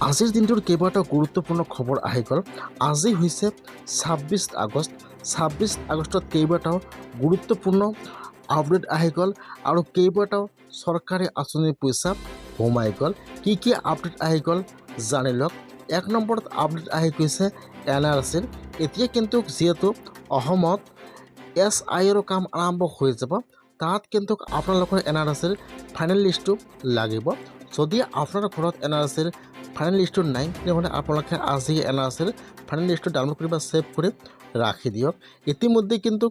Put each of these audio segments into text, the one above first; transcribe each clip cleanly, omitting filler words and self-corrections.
আজিৰ দিনটোৰ কেইবাটাও গুৰুত্বপূৰ্ণ খবৰ আহি গ'ল। আজি হৈছে ২৬ আগষ্ট। ২৬ আগষ্টত কেইবাটাও গুৰুত্বপূৰ্ণ আপডেট আহি গ'ল আৰু কেইবাটাও চৰকাৰী আঁচনিৰ পইচা সোমাই গ'ল। কি আপডেট আহি গ'ল জানি লওক। ১ নম্বৰত আপডেট আহি গৈছে NRCৰ। এতিয়া কিন্তু যিহেতু অসমত SIৰ কাম আৰম্ভ হৈ যাব, তাত কিন্তু আপোনালোকৰ NRCৰ ফাইনেল লিষ্টটো লাগিব। যদি আপোনাৰ ঘৰত NRCৰ ফাইনেল লিষ্টটো নাই, তেনেহ'লে আপোনালোকে আজি NRCৰ ফাইনেল লিষ্টটো ডাউনলোড কৰি বা ছেভ কৰি ৰাখি দিয়ক। ইতিমধ্যে কিন্তু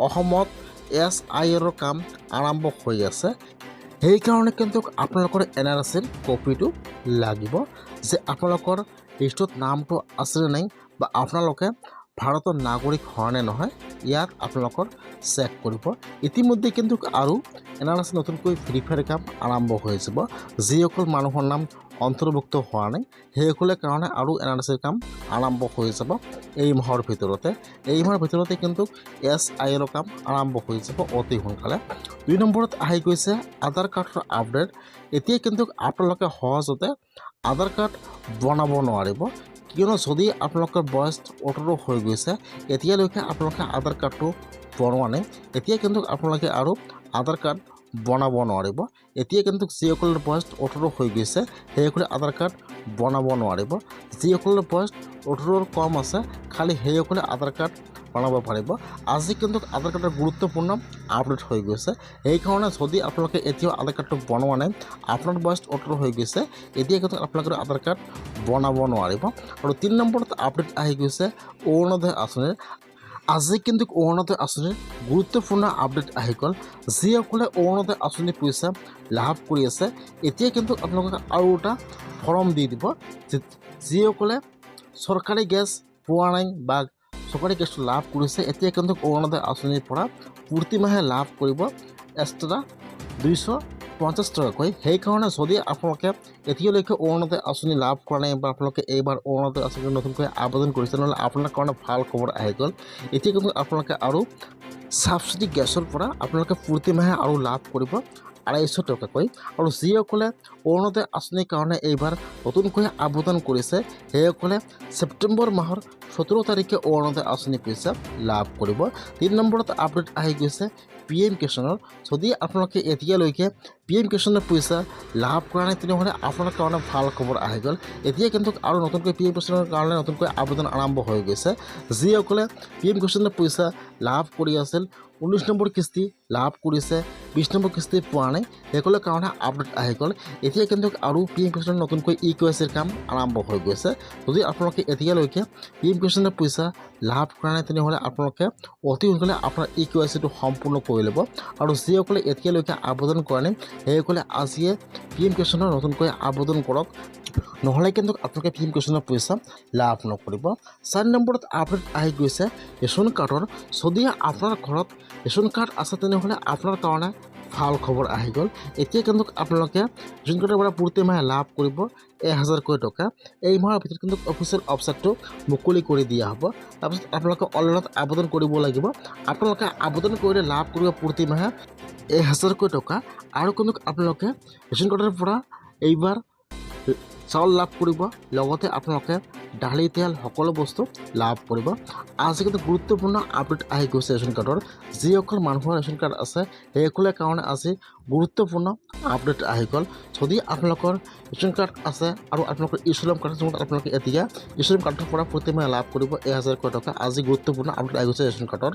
অসমত SIৰ কাম আৰম্ভ হৈ আছে। সেইকাৰণে কিন্তু আপোনালোকৰ NRCৰ কপিটো লাগিব, যে আপোনালোকৰ লিষ্টত নামটো আছেনে নাই বা আপোনালোকে ভাৰতৰ নাগৰিক হয়নে নহয়, ইয়াক আপোনালোকৰ চেক কৰিব। ইতিমধ্যে কিন্তু আৰু NRC নতুনকৈ ভেৰিফাইৰ কাম আৰম্ভ হৈ যাব। যিসকল মানুহৰ নাম অন্তৰ্ভুক্ত হোৱা নাই, সেইসকলৰ কাৰণে আৰু NRCৰ কাম আৰম্ভ হৈ যাব এই মাহৰ ভিতৰতে। এই মাহৰ ভিতৰতে কিন্তু SIৰ কাম আৰম্ভ হৈ যাব অতি সোনকালে। ২ নম্বৰত আহি গৈছে আধাৰ কাৰ্ডৰ আপডেট। এতিয়া কিন্তু আপোনালোকে সহজতে আধাৰ কাৰ্ড বনাব নোৱাৰিব, কিয়নো যদি আপোনালোকৰ বয়স ১৮ হৈ গৈছে, এতিয়ালৈকে আপোনালোকে আধাৰ কাৰ্ডটো বনোৱা নাই, এতিয়া কিন্তু আপোনালোকে আৰু আধাৰ কাৰ্ড বনাব নোৱাৰিব। এতিয়া কিন্তু যিসকলৰ বয়স ১৮ হৈ গৈছে, সেইসকলে আধাৰ কাৰ্ড বনাব নোৱাৰিব। যিসকলৰ বয়স ১৮ৰ কম আছে, খালি সেইসকলে আধাৰ কাৰ্ড বনাব পাৰিব। আজি কিন্তু আধাৰ কাৰ্ডৰ গুৰুত্বপূৰ্ণ আপডেট হৈ গৈছে। সেইকাৰণে যদি আপোনালোকে এতিয়াও আধাৰ কাৰ্ডটো বনোৱা নাই, আপোনাৰ বয়স ১৮ হৈ গৈছে, এতিয়া কিন্তু আপোনালোকে আধাৰ কাৰ্ড বনাব নোৱাৰিব। আৰু ৩ নম্বৰত আপডেট আহি গৈছে অৰুণোদয় আঁচনিৰ। আজি কিন্তু অৰুণোদয় আঁচনিৰ গুৰুত্বপূৰ্ণ আপডেট আহি গ'ল। যিসকলে অৰুণোদয় আঁচনিৰ পইচা লাভ কৰি আছে, এতিয়া কিন্তু আপোনালোকে আৰু এটা ফৰ্ম দি দিব। যিসকলে চৰকাৰী গেছ পোৱা নাই বা চৰকাৰী গেছটো লাভ কৰিছে, এতিয়া কিন্তু অৰুণোদয় আঁচনিৰ পৰা প্ৰতি মাহে লাভ কৰিব এক্সট্ৰা ২৫০ টকাকৈ। সেইকাৰণে যদি আপোনালোকে এতিয়ালৈকে অৰুণোদয় আঁচনি লাভ কৰা নাই বা আপোনালোকে এইবাৰ অৰুণোদয় আঁচনি নতুনকৈ আবেদন কৰিছে, নহ'লে আপোনাৰ কাৰণে ভাল খবৰ আহি গ'ল। এতিয়া কিন্তু আপোনালোকে আৰু ছাবচিডি গেছৰ পৰা আপোনালোকে প্ৰতি মাহে আৰু লাভ কৰিব ২৫০ টকাকৈ। আৰু যিসকলে অৰুণোদয় আঁচনিৰ কাৰণে এইবাৰ নতুনকৈ আবেদন কৰিছে, সেইসকলে ছেপ্টেম্বৰ মাহৰ ১৭ তাৰিখে অৰুণোদয় আঁচনি পইচা লাভ কৰিব। ৩ নম্বৰত আপডেট আহি গৈছে PM কিষাণৰ। যদি আপোনালোকে এতিয়ালৈকে PM কিষাণৰ পইচা লাভ কৰা নাই, তেনেহ'লে আপোনাৰ কাৰণে ভাল খবৰ আহি গ'ল। এতিয়া কিন্তু আৰু নতুনকৈ PM কিষাণৰ কাৰণে নতুনকৈ আবেদন আৰম্ভ হৈ গৈছে। যিসকলে PM কিষাণৰ পইচা লাভ কৰি আছিল, ১৯ নম্বৰ কিস্তি লাভ কৰিছে, ২০ নম্বৰ কিস্তি পোৱা নাই, সেইসকলৰ কাৰণে আপডেট আহি গ'ল। এতিয়া কিন্তু আৰু PM কিষাণৰ নতুনকৈ EKYCৰ কাম আৰম্ভ হৈ গৈছে। যদি আপোনালোকে এতিয়ালৈকে PM কিষাণৰ পইচা লাভ কৰা নাই, তেনেহ'লে আপোনালোকে অতি সোনকালে আপোনাৰ EKYCটো সম্পূৰ্ণ কৰি ল'ব। আৰু যিসকলে এতিয়ালৈকে আবেদন কৰা নাই, সেইসকলে আজিয়ে PM কিষাণৰ নতুনকৈ আবেদন কৰক, নহ'লে কিন্তু আপোনালোকে PM কিষাণৰ পইচা লাভ নকৰিব। ৪ নম্বৰত আপডেট আহি গৈছে ৰেচন কাৰ্ডৰ। যদি আপোনাৰ ঘৰত ৰেচন কাৰ্ড আছে, তেনেহ'লে আপোনাৰ কাৰণে ভাল খবৰ আহি গ'ল। এতিয়া কিন্তু আপোনালোকে ৰেচন কাৰ্ডৰ পৰা প্ৰতি মাহে লাভ কৰিব ১,০০০কৈ টকা। এই মাহৰ ভিতৰত কিন্তু অফিচিয়েল ৱেবছাইটটো মুকলি কৰি দিয়া হ'ব। তাৰপিছত আপোনালোকে অনলাইনত আবেদন কৰিব লাগিব। আপোনালোকে আবেদন কৰিলে লাভ কৰিব প্ৰতি মাহে ১,০০০কৈ টকা। আৰু কিন্তু আপোনালোকে ৰেচন কাৰ্ডৰ পৰা এইবাৰ চাউল লাভ কৰিব, লগতে আপোনালোকে দালি তেল সকলো বস্তু লাভ কৰিব। আজি কিন্তু গুৰুত্বপূৰ্ণ আপডেট আহি গৈছে ৰেচন কাৰ্ডৰ। যিসকল মানুহৰ ৰেচন কাৰ্ড আছে, সেইসকলৰ কাৰণে আজি গুৰুত্বপূৰ্ণ আপডেট আহি গ'ল। যদি আপোনালোকৰ ৰেচন কাৰ্ড আছে আৰু আপোনালোকৰ ইশ্ৰম কাৰ্ড আছে, আপোনালোকে এতিয়া ইশ্ৰম কাৰ্ডৰ পৰা প্ৰতি মাহে লাভ কৰিব ১,০০০কৈ টকা। আজি গুৰুত্বপূৰ্ণ আপডেট আহি গৈছে ৰেচন কাৰ্ডৰ।